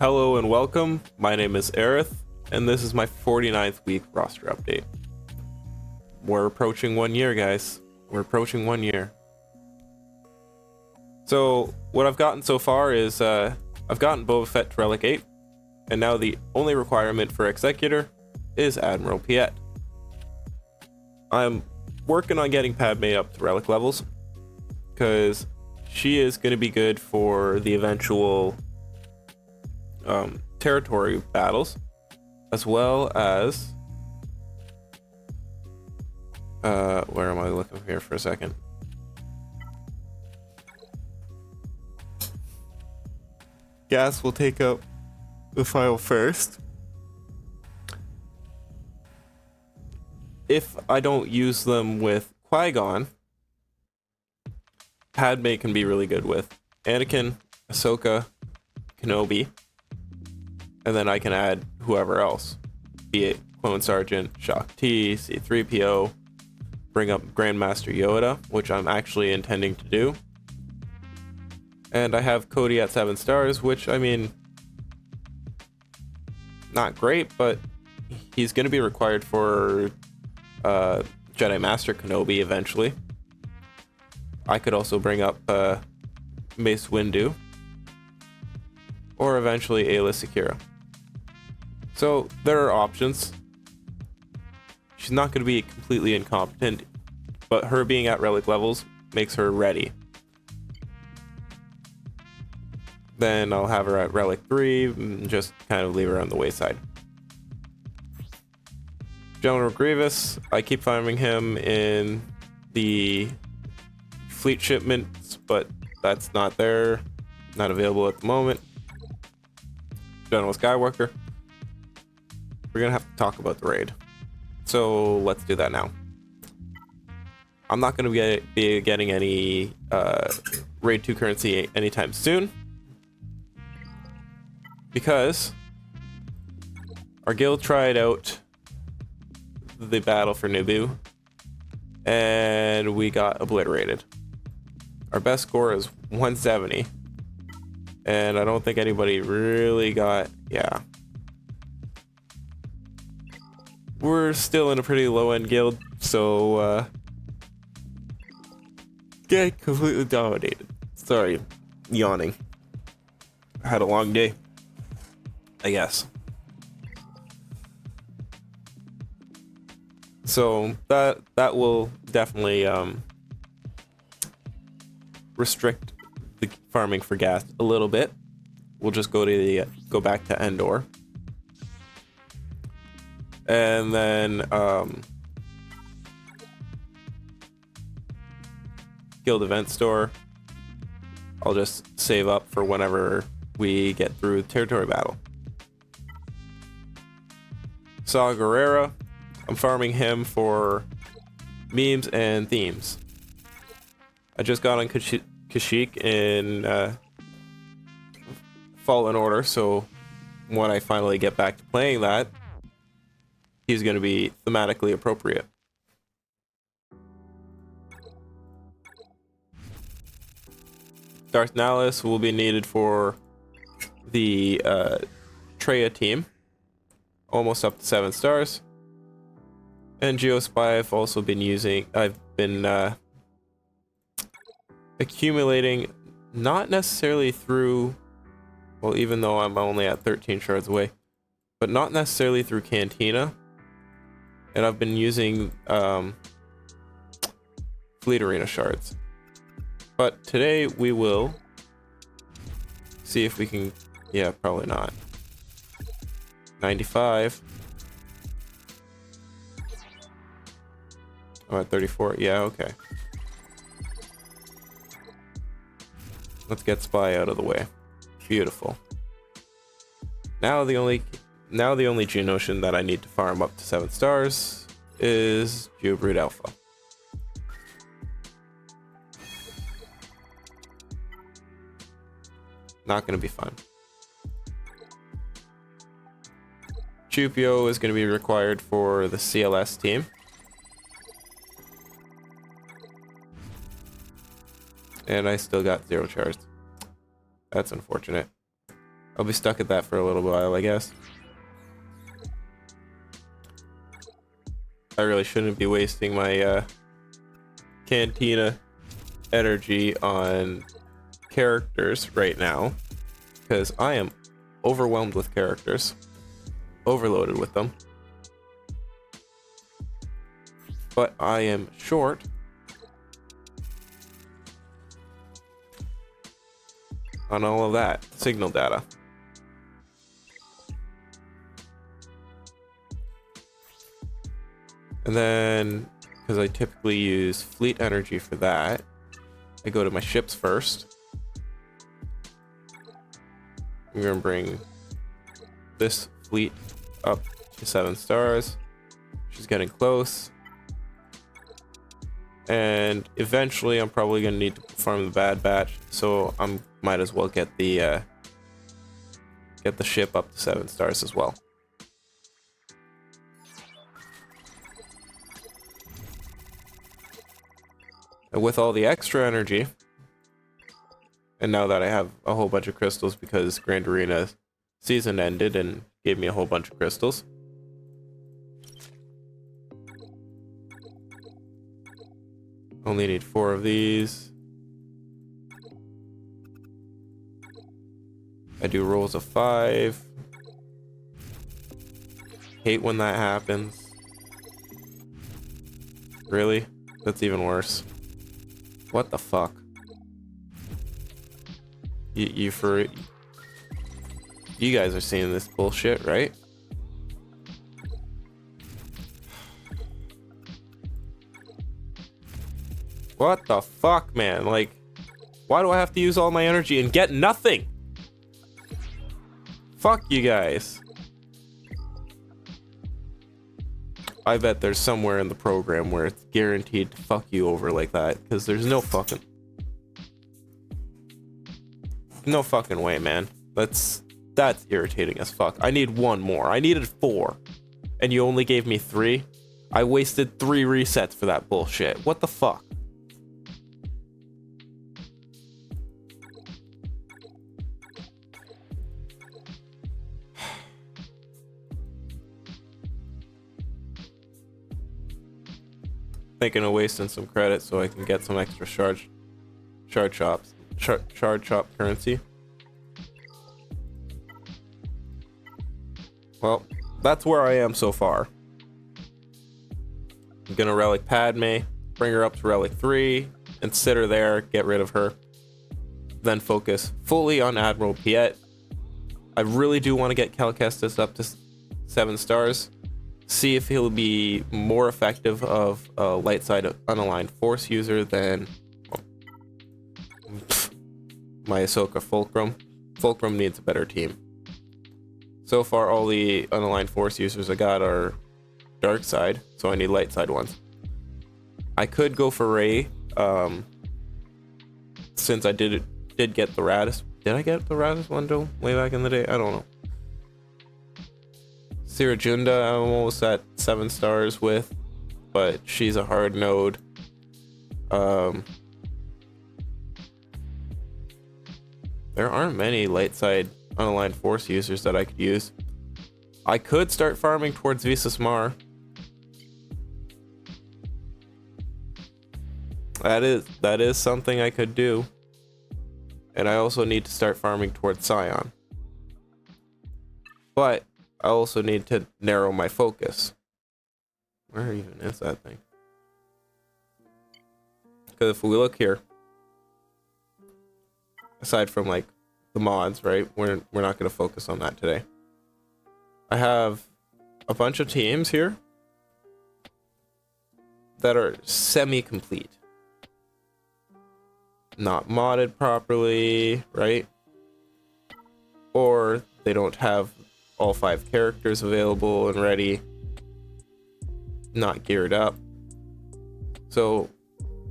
Hello and welcome. My name is Aerith, and this is my 49th week roster update. We're approaching 1 year, guys. We're approaching 1 year. So, what I've gotten so far is, I've gotten Boba Fett to Relic 8, and now the only requirement for Executor is Admiral Piet. I'm working on getting Padme up to Relic levels, because she is going to be good for the eventual territory battles, as well as where am I looking here for a second? Gas will take up the file first. If I don't use them with Qui-Gon, Padme can be really good with Anakin, Ahsoka, Kenobi, and then I can add whoever else, be it Clone Sergeant, Shaak Ti, C-3PO, bring up Grandmaster Yoda, which I'm actually intending to do. And I have Cody at 7 stars, which, I mean, not great, but he's going to be required for Jedi Master Kenobi eventually. I could also bring up Mace Windu, or eventually Aayla Secura. So there are options. She's not going to be completely incompetent, but her being at Relic levels makes her ready. Then I'll have her at Relic 3 and just kind of leave her on the wayside. General Grievous, I keep finding him in the fleet shipments, but that's not there, not available at the moment. General Skywalker, we're gonna have to talk about the raid, so let's do that now. I'm not gonna be getting any raid 2 currency anytime soon, because our guild tried out the battle for Naboo and we got obliterated. Our best score is 170, and I don't think anybody really got, yeah. We're still in a pretty low end guild, so get completely dominated. Sorry, yawning. I had a long day, I guess. So that will definitely restrict the farming for gas a little bit. We'll just go back to Endor, and then guild event store. I'll just save up for whenever we get through territory battle. Saw Gerrera, I'm farming him for memes and themes. I just got on Kashyyyk in Fallen Order, so when I finally get back to playing that, he's going to be thematically appropriate. Darth Nihilus will be needed for the Traya team, almost up to 7 stars. And Geospy I've been accumulating, not necessarily through, well, even though I'm only at 13 shards away, but not necessarily through Cantina. And I've been using Fleet Arena shards. But today we will see if we can, yeah, probably not. 95. I'm at 34, yeah, okay. Let's get Spy out of the way. Beautiful. Now the only Geonosian that I need to farm up to 7 stars is Geobrood Alpha. Not gonna be fun. Chupio is gonna be required for the CLS team. And I still got 0 shards. That's unfortunate. I'll be stuck at that for a little while, I guess. I really shouldn't be wasting my Cantina energy on characters right now, because I am overwhelmed with characters, overloaded with them. But I am short on all of that signal data. And then, because I typically use fleet energy for that, I go to my ships first. I'm gonna bring this fleet up to 7 stars. She's getting close. And eventually I'm probably gonna need to farm the Bad Batch, so I might as well get the ship up to 7 stars as well. And with all the extra energy, and now that I have a whole bunch of crystals because Grand Arena season ended and gave me a whole bunch of crystals, only need 4 of these. I do rolls of 5. Hate when that happens. Really? That's even worse. What the fuck? You guys are seeing this bullshit, right? What the fuck, man? Like, why do I have to use all my energy and get nothing? Fuck you guys. I bet there's somewhere in the program where it's guaranteed to fuck you over like that, because there's no fucking way, man. That's irritating as fuck. I need 1 more. I needed 4, and you only gave me 3. I wasted 3 resets for that bullshit. What the fuck? Thinking of wasting some credit so I can get some extra shard shop currency. Well, that's where I am so far. I'm gonna relic Padme, bring her up to relic 3, and sit her there, get rid of her. Then focus fully on Admiral Piet. I really do want to get Cal Kestis up to 7 stars. See if he'll be more effective of a light side unaligned force user than my Ahsoka Fulcrum. Fulcrum needs a better team. So far, all the unaligned force users I got are dark side, so I need light side ones. I could go for Rey, since I did get the Radis. Did I get the Radis one though, way back in the day? I don't know. Sira Junda, I'm almost at 7 stars with, but she's a hard node. There aren't many light side unaligned force users that I could use. I could start farming towards Visas Mar. That is something I could do. And I also need to start farming towards Scion. But I also need to narrow my focus. Where even is that thing? Because if we look here, aside from like the mods, right? We're not going to focus on that today. I have a bunch of teams here that are semi-complete. Not modded properly, right? Or they don't have all 5 characters available and ready, not geared up. So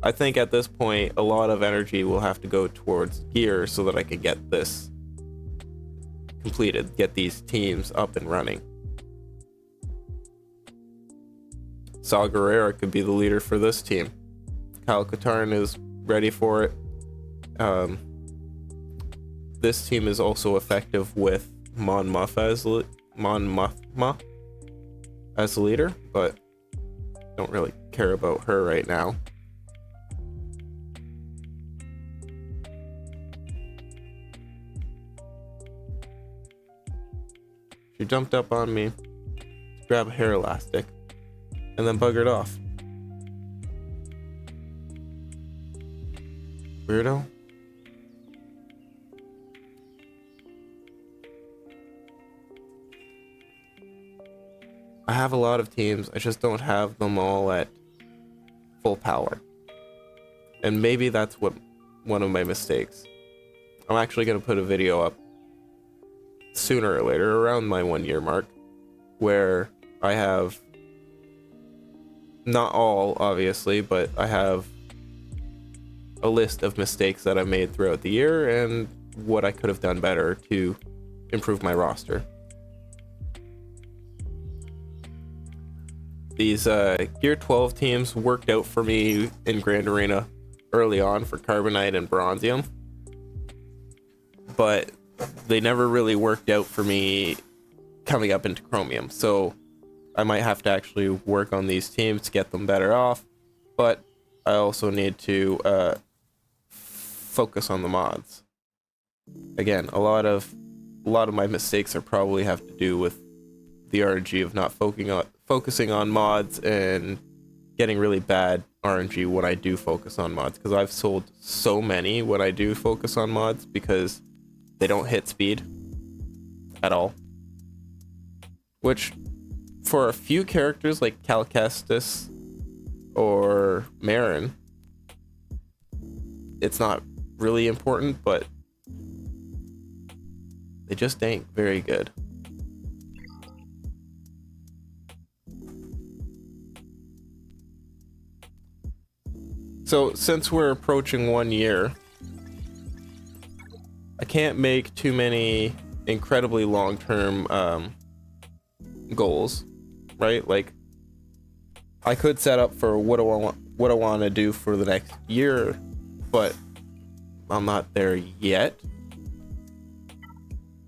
I think at this point a lot of energy will have to go towards gear so that I can get this completed, get these teams up and running. Saw Gerrera could be the leader for this team. Kyle Katarn is ready for it. this team is also effective with Mon Mothma as the leader, but don't really care about her right now. She jumped up on me to grab a hair elastic and then buggered off. Weirdo. I have a lot of teams, I just don't have them all at full power. And maybe that's one of my mistakes. I'm actually going to put a video up sooner or later, around my 1 year mark, where I have, not all obviously, but I have a list of mistakes that I made throughout the year and what I could have done better to improve my roster. These Gear 12 teams worked out for me in Grand Arena early on for Carbonite and Bronzium, but they never really worked out for me coming up into Chromium, so I might have to actually work on these teams to get them better off, but I also need to focus on the mods. Again, a lot of my mistakes are probably have to do with the RNG of not focusing on mods and getting really bad RNG when I do focus on mods, because I've sold so many when I do focus on mods because they don't hit speed at all. Which, for a few characters like Cal Kestis or Marin, it's not really important, but they just ain't very good. So, since we're approaching 1 year, I can't make too many incredibly long-term goals, right? Like, I could set up for what I want to do for the next year, but I'm not there yet.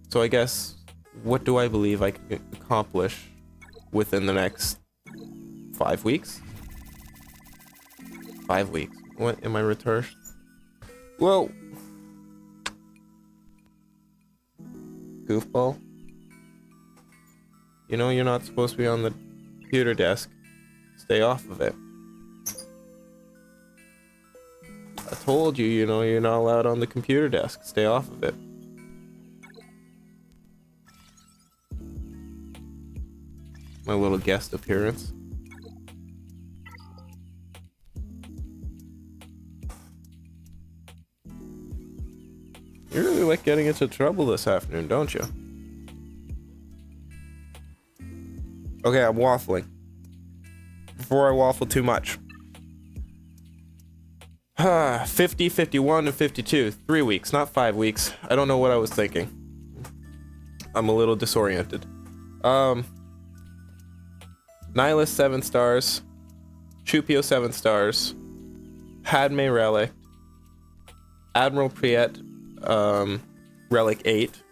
So I guess, what do I believe I can accomplish within the next 5 weeks? 5 weeks. What am I retarded? Whoa. Goofball. You know you're not supposed to be on the computer desk. Stay off of it. I told you, you know, you're not allowed on the computer desk. Stay off of it. My little guest appearance. You really like getting into trouble this afternoon, don't you? Okay, I'm waffling. Before I waffle too much. 50, 51, and 52. 3 weeks, not 5 weeks. I don't know what I was thinking. I'm a little disoriented. Nihilus 7 stars. Chupio 7 stars. Padme Relic. Admiral Priet Relic 8.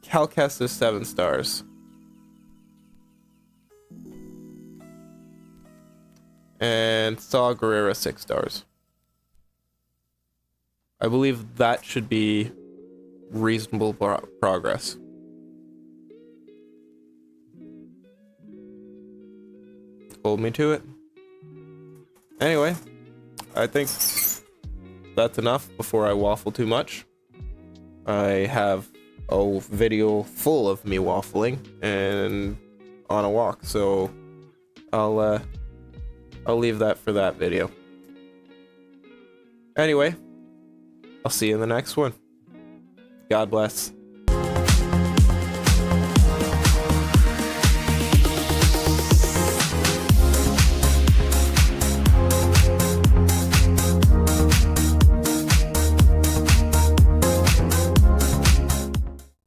Cal Kestis 7 stars. And Saw Gerrera 6 stars. I believe that should be reasonable progress. Hold me to it. Anyway, I think that's enough before I waffle too much. I have a video full of me waffling and on a walk, so I'll leave that for that video. Anyway, I'll see you in the next one. God bless.